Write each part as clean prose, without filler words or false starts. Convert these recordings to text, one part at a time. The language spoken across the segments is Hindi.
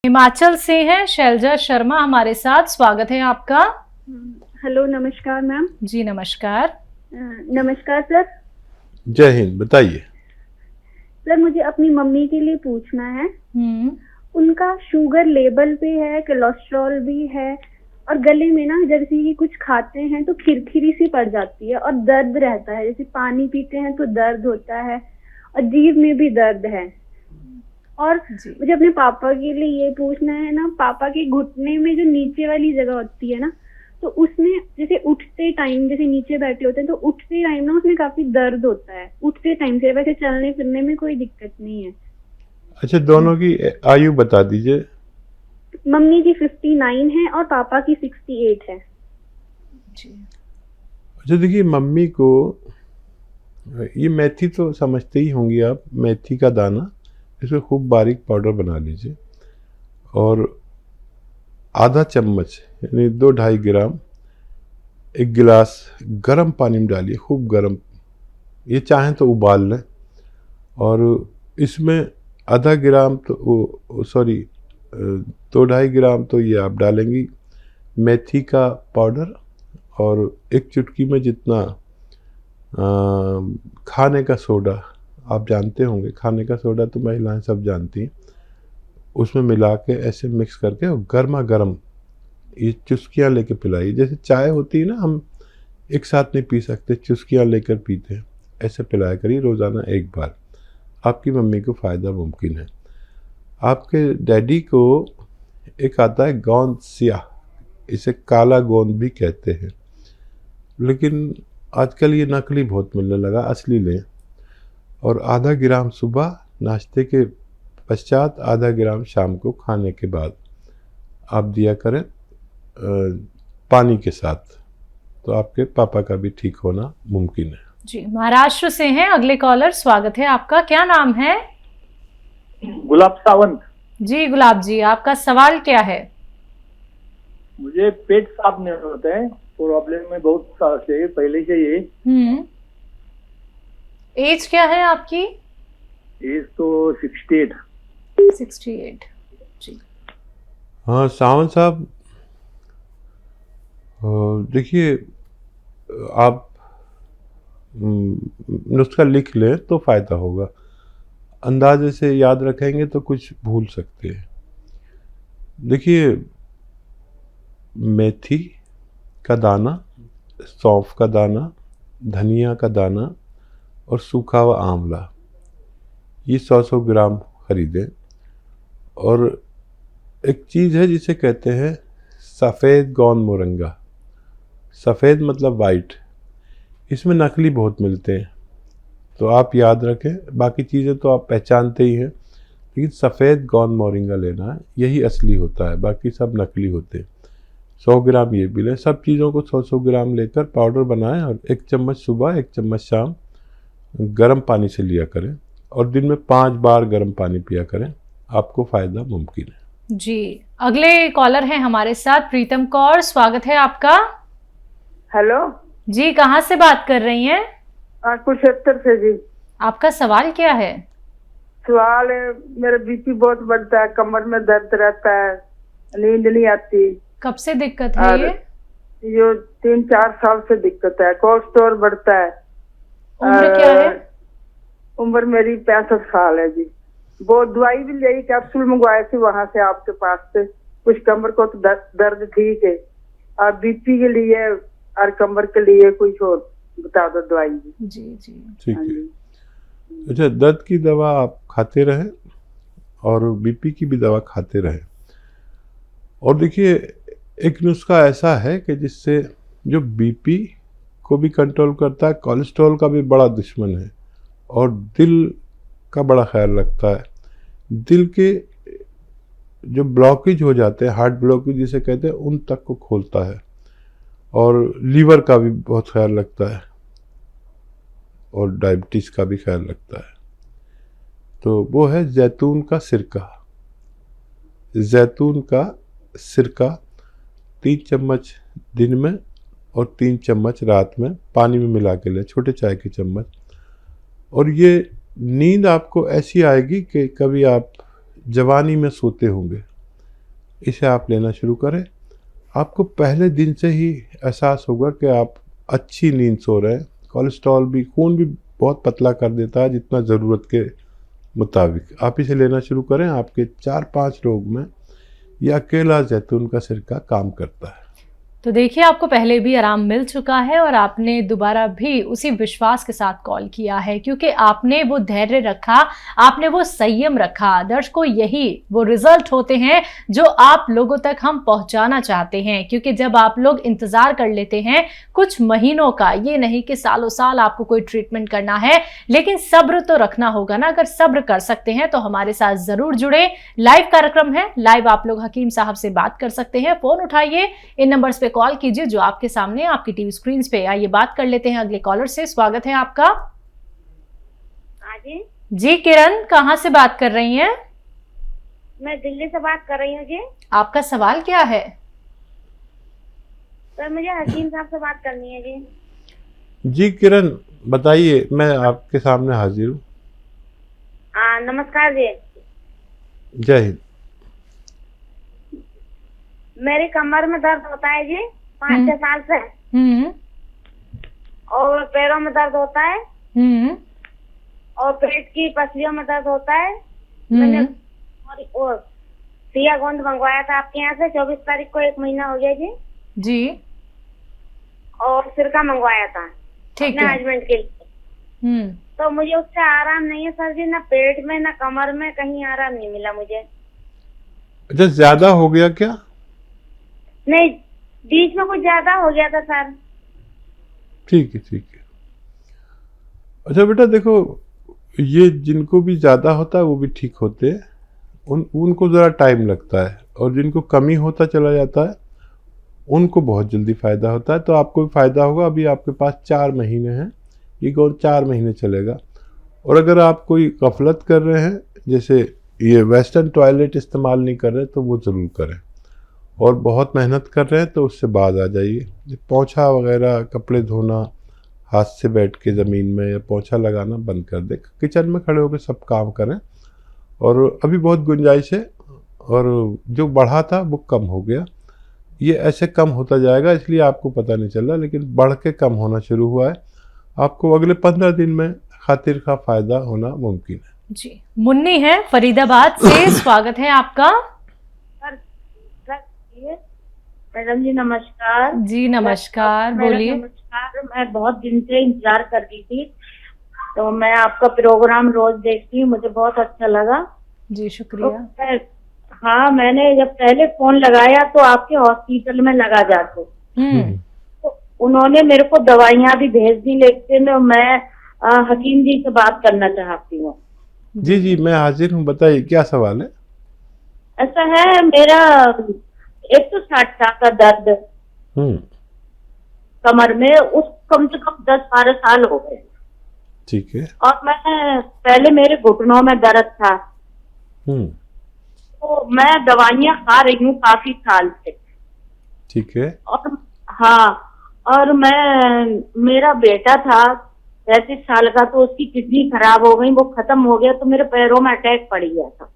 हिमाचल से हैं शैलजा शर्मा हमारे साथ, स्वागत है आपका। हेलो, नमस्कार मैम। जी नमस्कार। नमस्कार सर। जय हिंद, बताइए। सर मुझे अपनी मम्मी के लिए पूछना है। उनका शुगर लेवल पे है, कोलेस्ट्रॉल भी है और गले में ना जैसे कि कुछ खाते हैं तो खिरखिरी सी पड़ जाती है और दर्द रहता है, जैसे पानी पीते हैं तो दर्द होता है और जीभ में भी दर्द है। और मुझे अपने पापा के लिए ये पूछना है ना, पापा के घुटने में जो नीचे वाली जगह होती है ना, तो उसमें जैसे उठते टाइम, जैसे नीचे बैठे होते हैं तो उठते टाइम ना उसमें काफी दर्द होता है उठते टाइम से। वैसे चलने फिरने में कोई दिक्कत नहीं है। अच्छा, दोनों की आयु बता दीजिए। मम्मी की 59 है और पापा की 68 है। अच्छा देखिए, मम्मी को ये मेथी तो समझते ही होंगी आप, मेथी का दाना, इसको खूब बारीक पाउडर बना लीजिए और आधा चम्मच यानी 2-2.5 ग्राम एक गिलास गर्म पानी में डालिए, खूब गर्म। ये चाहें तो उबाल लें और इसमें आधा ग्राम तो 2-2.5 ग्राम तो ये आप डालेंगी मेथी का पाउडर और एक चुटकी में जितना खाने का सोडा, आप जानते होंगे खाने का सोडा तो महिलाएं सब जानती हैं, उसमें मिला के ऐसे मिक्स करके और गर्मा गर्म ये चुस्कियाँ लेके पिलाइए। जैसे चाय होती है ना, हम एक साथ नहीं पी सकते, चुस्कियाँ लेकर पीते हैं, ऐसे पिलाया करिए रोज़ाना एक बार। आपकी मम्मी को फ़ायदा मुमकिन है। आपके डैडी को एक आता है गोंद सियाह, इसे काला गोंद भी कहते हैं, लेकिन आजकल ये नकली बहुत मिलने लगा, असली लें। और आधा ग्राम सुबह नाश्ते के पश्चात, आधा ग्राम शाम को खाने के बाद आप दिया करें पानी के साथ, तो आपके पापा का भी ठीक होना मुमकिन है। जी, महाराष्ट्र से हैं अगले कॉलर, स्वागत है आपका। क्या नाम है? गुलाब सावंत। जी गुलाब जी, आपका सवाल क्या है? मुझे पेट साफ नहीं होता है, प्रॉब्लम में बहुत साल से पहले से ये। एज क्या है आपकी? एज तो 68। 68। जी हाँ सावंत साहब, देखिए आप नुस्खा लिख लें तो फ़ायदा होगा, अंदाजे से याद रखेंगे तो कुछ भूल सकते हैं। देखिए, मेथी का दाना, सौंफ का दाना, धनिया का दाना और सूखा हुआ आंवला, ये 100-100 ग्राम खरीदें। और एक चीज़ है जिसे कहते हैं सफ़ेद गोंद मोरंगा, सफ़ेद मतलब वाइट, इसमें नकली बहुत मिलते हैं, तो आप याद रखें। बाकी चीज़ें तो आप पहचानते ही हैं, लेकिन सफ़ेद गोंद मोरिंगा लेना है, यही असली होता है, बाकी सब नकली होते हैं। 100 ग्राम ये भी लें। सब चीज़ों को 100-100 ग्राम लेकर पाउडर बनाएं और 1 चम्मच सुबह 1 चम्मच शाम गर्म पानी से लिया करें और दिन में 5 बार गर्म पानी पिया करें, आपको फ़ायदा मुमकिन है। जी, अगले कॉलर हैं हमारे साथ प्रीतम कौर, स्वागत है आपका। हेलो जी, कहाँ से बात कर रही हैं? कुरुक्षेत्र से जी। आपका सवाल क्या है? सवाल है, मेरा बीपी बहुत बढ़ता है, कमर में दर्द रहता है, नींद नहीं आती। कब से दिक्कत है ये? 3-4 साल से दिक्कत है। कोलेस्ट्रॉल बढ़ता है। उम्र क्या है? उम्र मेरी 65 साल है जी। वो दवाई भी ली, कैप्सूल मंगवाए थे वहां से आपके पास से, कुछ कमर को तो दर्द ठीक है, और बीपी के लिए और कमर के लिए कुछ और बता दो दवाई। जी जी ठीक है। अच्छा, दर्द की दवा आप खाते रहें और बीपी की भी दवा खाते रहें। और देखिए, एक नुस्खा ऐसा है कि जिससे जो बीपी को भी कंट्रोल करता है, कोलेस्ट्रॉल का भी बड़ा दुश्मन है और दिल का बड़ा ख्याल रखता है। दिल के जो ब्लॉकेज हो जाते हैं, हार्ट ब्लॉकेज जिसे कहते हैं, उन तक को खोलता है और लीवर का भी बहुत ख्याल रखता है और डायबिटीज़ का भी ख्याल रखता है। तो वो है जैतून का सिरका। जैतून का सिरका 3 चम्मच दिन में और 3 चम्मच रात में पानी में मिला के लें, छोटे चाय के चम्मच। और ये नींद आपको ऐसी आएगी कि कभी आप जवानी में सोते होंगे, इसे आप लेना शुरू करें। आपको पहले दिन से ही एहसास होगा कि आप अच्छी नींद सो रहे हैं। कोलेस्ट्रॉल भी, खून भी बहुत पतला कर देता है जितना ज़रूरत के मुताबिक। आप इसे लेना शुरू करें, आपके 4-5 रोग में यह अकेला जैतून का सिरका काम करता है। तो देखिए, आपको पहले भी आराम मिल चुका है और आपने दोबारा भी उसी विश्वास के साथ कॉल किया है, क्योंकि आपने वो धैर्य रखा, आपने वो संयम रखा। दर्शकों, यही वो रिजल्ट होते हैं जो आप लोगों तक हम पहुंचाना चाहते हैं। क्योंकि जब आप लोग इंतजार कर लेते हैं कुछ महीनों का, ये नहीं कि सालों साल आपको कोई ट्रीटमेंट करना है, लेकिन सब्र तो रखना होगा ना। अगर सब्र कर सकते हैं तो हमारे साथ जरूर जुड़े। लाइव कार्यक्रम है, लाइव आप लोग हकीम साहब से बात कर सकते हैं। फोन उठाइए, इन नंबर्स पे कॉल कीजिए जो आपके सामने आपकी टीवी स्क्रीन पे। आइए बात कर लेते हैं अगले कॉलर से। स्वागत है आपका। जी किरण, कहां से बात कर रही हैं? मैं दिल्ली से बात कर रही हूँ जी। आपका सवाल क्या है? सर, मुझे हकीम साहब से बात करनी है जी। जी किरण, बताइए, मैं आपके सामने हाजिर हूँ। नमस्कार जी। जय हिंद। मेरी कमर में दर्द होता है जी 5-6 साल से, और पैरों में दर्द होता है, और पेट की पसलियों में दर्द होता है। मैंने और सिया गोंद मंगवाया था आपके यहाँ से 24 तारीख को, 1 महीना हो गया जी। और सिरका मंगवाया था अपने हस्बैंड के लिए। तो मुझे उससे आराम नहीं है सर जी, ना पेट में ना कमर में, कहीं आराम नहीं मिला मुझे। अच्छा, ज्यादा हो गया क्या? नहीं, बीच में कुछ ज्यादा हो गया था सर। ठीक है, ठीक है। अच्छा बेटा, देखो, ये जिनको भी ज़्यादा होता है वो भी ठीक होते हैं, उनको ज़रा टाइम लगता है, और जिनको कमी होता चला जाता है उनको बहुत जल्दी फ़ायदा होता है। तो आपको भी फ़ायदा होगा। अभी आपके पास 4 महीने हैं, ये कौन 4 महीने चलेगा। और अगर आप कोई गफलत कर रहे हैं, जैसे ये वेस्टर्न टॉयलेट इस्तेमाल नहीं कर रहे, तो वो ज़रूर करें। और बहुत मेहनत कर रहे हैं तो उससे बाज आ जाइए। पोंछा वगैरह, कपड़े धोना हाथ से बैठ के ज़मीन में, या पोंछा लगाना बंद कर दे। किचन में खड़े होकर सब काम करें। और अभी बहुत गुंजाइश है, और जो बढ़ा था वो कम हो गया। ये ऐसे कम होता जाएगा, इसलिए आपको पता नहीं चल रहा, लेकिन बढ़ के कम होना शुरू हुआ है। आपको अगले 15 दिन में खातिर का फ़ायदा होना मुमकिन है जी। मुन्नी है फरीदाबाद से, स्वागत है आपका। मैडम जी नमस्कार। जी नमस्कार, बोलिए। नमस्कार, मैं बहुत दिन से इंतजार कर रही थी, तो मैं आपका प्रोग्राम रोज देखती हूँ, मुझे बहुत अच्छा लगा जी, शुक्रिया। तो हाँ, मैंने जब पहले फोन लगाया तो आपके हॉस्पिटल में लगा जाते, तो उन्होंने मेरे को दवाइयाँ भी भेज दी, लेकिन मैं हकीम जी से बात करना चाहती हूँ। जी जी, मैं हाजिर हूँ, बताइए क्या सवाल है। ऐसा है, मेरा 160 का दर्द कमर में, उस कम से कम 10-12 साल हो गए। ठीक है। और मैं पहले मेरे घुटनों में दर्द था, तो मैं दवाइयाँ खा रही हूँ काफी साल से। ठीक है। और हाँ, और मेरा बेटा था 35 साल का, तो उसकी किडनी खराब हो गई, वो खत्म हो गया, तो मेरे पैरों में अटैक पड़ गया था,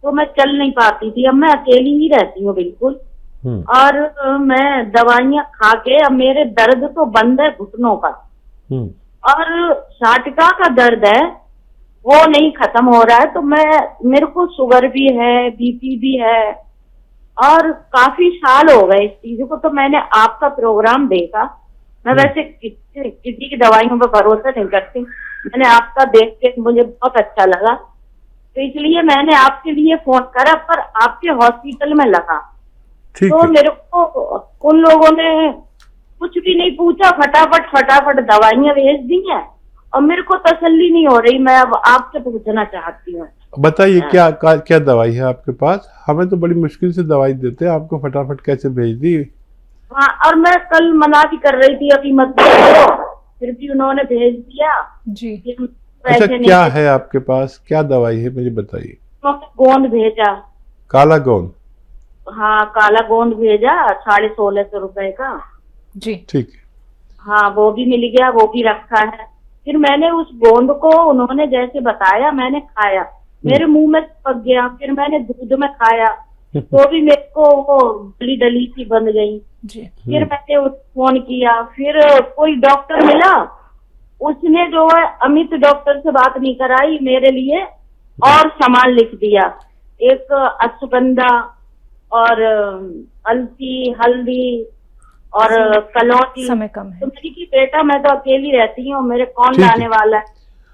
तो मैं चल नहीं पाती थी। अब मैं अकेली ही रहती हूँ बिल्कुल, और मैं दवाइयाँ खा के अब मेरे दर्द तो बंद है घुटनों का, और साटिका का दर्द है वो नहीं खत्म हो रहा है। तो मेरे को शुगर भी है, बीपी भी है, और काफी साल हो गए इस चीज को। तो मैंने आपका प्रोग्राम देखा, मैं वैसे किसी की दवाइयों पर भरोसा नहीं करती, मैंने आपका देख के मुझे बहुत अच्छा लगा, तो इसलिए मैंने आपके लिए फोन करा, पर आपके हॉस्पिटल में लगा। तो मेरे को उन लोगों ने कुछ भी नहीं पूछा, फटाफट दवाइयाँ भेज दी हैं, और मेरे को तसल्ली नहीं हो रही। मैं अब आपसे पूछना चाहती हूँ, बताइए क्या दवाई है आपके पास। हमें तो बड़ी मुश्किल से दवाई देते हैं, आपको फटाफट कैसे भेज दी। हाँ, और मैं कल मना भी कर रही थी अभी मत भेजो, फिर भी उन्होंने भेज दिया जी। अच्छा, क्या है आपके पास, क्या दवाई है मुझे बताइए। गोंद भेजा, काला गोंद। हाँ, काला गोंद भेजा 1650 रुपए का जी। ठीक है। हाँ, वो भी मिल गया, वो भी रखा है। फिर मैंने उस गोंद को उन्होंने जैसे बताया मैंने खाया, मेरे मुंह में पक गया, फिर मैंने दूध में खाया, तो भी मेरे को वो डली डली सी बन गई। जी। फिर मैंने फोन किया, फिर कोई डॉक्टर मिला, उसने जो है अमित डॉक्टर से बात नहीं कराई, मेरे लिए और सामान लिख दिया, एक अश्वगंधा और अलसी, हल्दी और कलौंजी। समय कम है। तो मैंने कि बेटा मैं तो अकेली रहती हूँ, मेरे कौन ठीक है। लाने वाला है,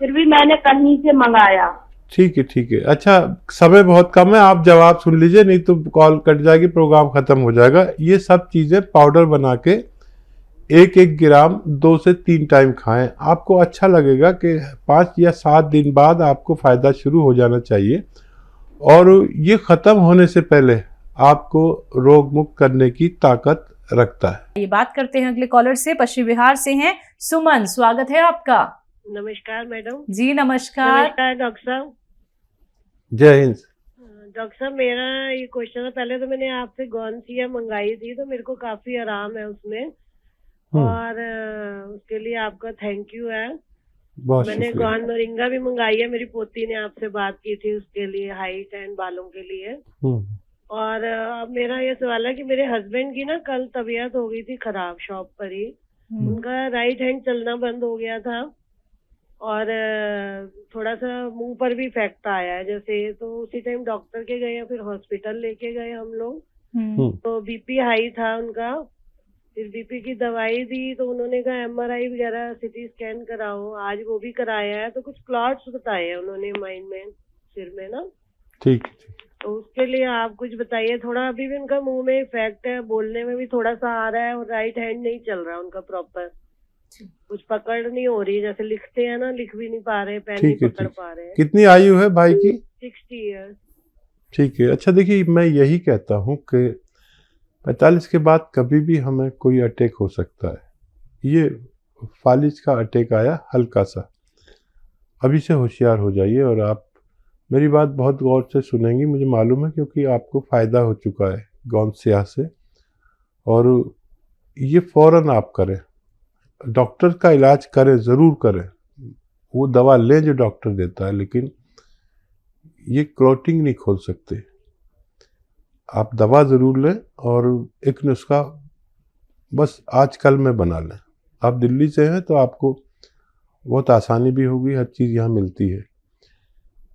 फिर भी मैंने कहीं से मंगाया। ठीक है, ठीक है। अच्छा, समय बहुत कम है, आप जवाब सुन लीजिए, नहीं तो कॉल कट जाएगी, प्रोग्राम खत्म हो जाएगा। ये सब चीजें पाउडर बना के 1-1 ग्राम 2 से 3 टाइम खाएं। आपको अच्छा लगेगा कि 5 या 7 दिन बाद आपको फायदा शुरू हो जाना चाहिए, और ये खत्म होने से पहले आपको रोग मुक्त करने की ताकत रखता है। ये बात करते हैं अगले कॉलर से, पश्चिम बिहार से हैं सुमन, स्वागत है आपका। नमस्कार मैडम। जी नमस्कार। नमस्कार डॉक्टर साहब। जय हिंद। डॉक्टर साहब, मेरा ये क्वेश्चन है, पहले तो मैंने आपसे गौनसिया मंगाई थी, तो मेरे को काफी आराम है उसमें, और उसके लिए आपका थैंक यू है। बहुत मैंने शुक्रिया। गौन मोरिंगा भी मंगाई है, मेरी पोती ने आपसे बात की थी उसके लिए, हाइट एंड बालों के लिए। और अब मेरा ये सवाल है कि मेरे हस्बैंड की ना कल तबीयत हो गई थी खराब शॉप पर ही, उनका राइट हैंड चलना बंद हो गया था, और थोड़ा सा मुंह पर भी इफेक्ट आया है जैसे, तो उसी टाइम डॉक्टर के गए, फिर हॉस्पिटल लेके गए हम लोग। तो बीपी हाई था उनका, फिर बीपी की दवाई दी, तो उन्होंने कहा एमआरआई वगैरह सिटी स्कैन कराओ, आज वो भी कराया है, तो कुछ क्लॉट्स बताए हैं उन्होंने माइंड में, सिर में ना। ठीक है। तो उसके लिए आप कुछ बताइए थोड़ा। अभी भी उनका मुंह में इफेक्ट है, बोलने में भी थोड़ा सा आ रहा है, और राइट हैंड नहीं चल रहा उनका प्रॉपर, कुछ पकड़ नहीं हो रही, जैसे लिखते हैं ना, लिख भी नहीं पा रहे, पेन नहीं पकड़ पा रहे। कितनी आयु है भाई की? 60 ईयर्स। ठीक है। अच्छा देखिए, मैं यही कहता हूँ कि 45 के बाद कभी भी हमें कोई अटैक हो सकता है। ये फालिज का अटैक आया हल्का सा, अभी से होशियार हो जाइए, और आप मेरी बात बहुत गौर से सुनेंगी, मुझे मालूम है, क्योंकि आपको फ़ायदा हो चुका है गौनसिया से, और ये फ़ौरन आप करें, डॉक्टर का इलाज करें, ज़रूर करें, वो दवा लें जो डॉक्टर देता है, लेकिन ये क्लॉटिंग नहीं खोल सकते। आप दवा ज़रूर लें, और एक नुस्खा बस आज कल में बना लें। आप दिल्ली से हैं तो आपको बहुत आसानी भी होगी, हर चीज़ यहाँ मिलती है।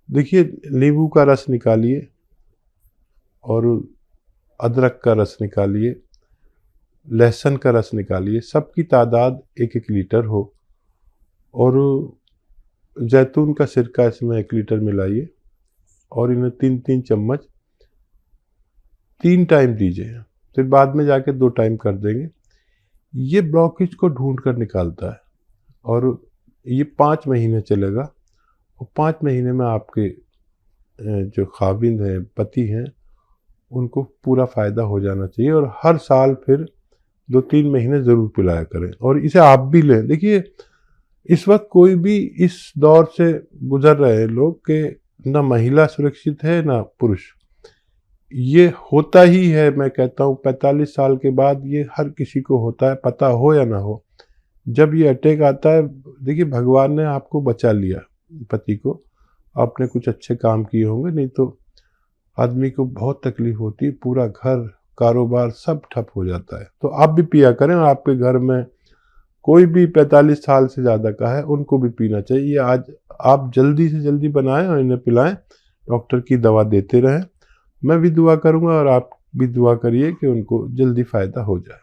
देखिए, नींबू का रस निकालिए और अदरक का रस निकालिए, लहसुन का रस निकालिए, सबकी तादाद 1-1 लीटर हो, और जैतून का सिरका इसमें 1 लीटर मिलाइए, और इन्हें 3-3 चम्मच 3 टाइम दीजिए, फिर बाद में जाके 2 टाइम कर देंगे। ये ब्लॉकेज को ढूंढ कर निकालता है, और ये 5 महीने चलेगा, और 5 महीने में आपके जो खाविंद हैं, पति हैं, उनको पूरा फ़ायदा हो जाना चाहिए। और हर साल फिर 2-3 महीने ज़रूर पिलाया करें, और इसे आप भी लें। देखिए, इस वक्त कोई भी इस दौर से गुजर रहे हैं लोग कि ना महिला सुरक्षित है ना पुरुष। ये होता ही है, मैं कहता हूँ 45 साल के बाद ये हर किसी को होता है, पता हो या ना हो। जब ये अटैक आता है, देखिए भगवान ने आपको बचा लिया, पति को, आपने कुछ अच्छे काम किए होंगे, नहीं तो आदमी को बहुत तकलीफ होती है, पूरा घर कारोबार सब ठप हो जाता है। तो आप भी पिया करें, और आपके घर में कोई भी 45 साल से ज़्यादा का है उनको भी पीना चाहिए। आज आप जल्दी से जल्दी बनाएं और इन्हें पिलाएं, डॉक्टर की दवा देते रहें। मैं भी दुआ करूंगा, और आप भी दुआ करिए कि उनको जल्दी फ़ायदा हो जाए।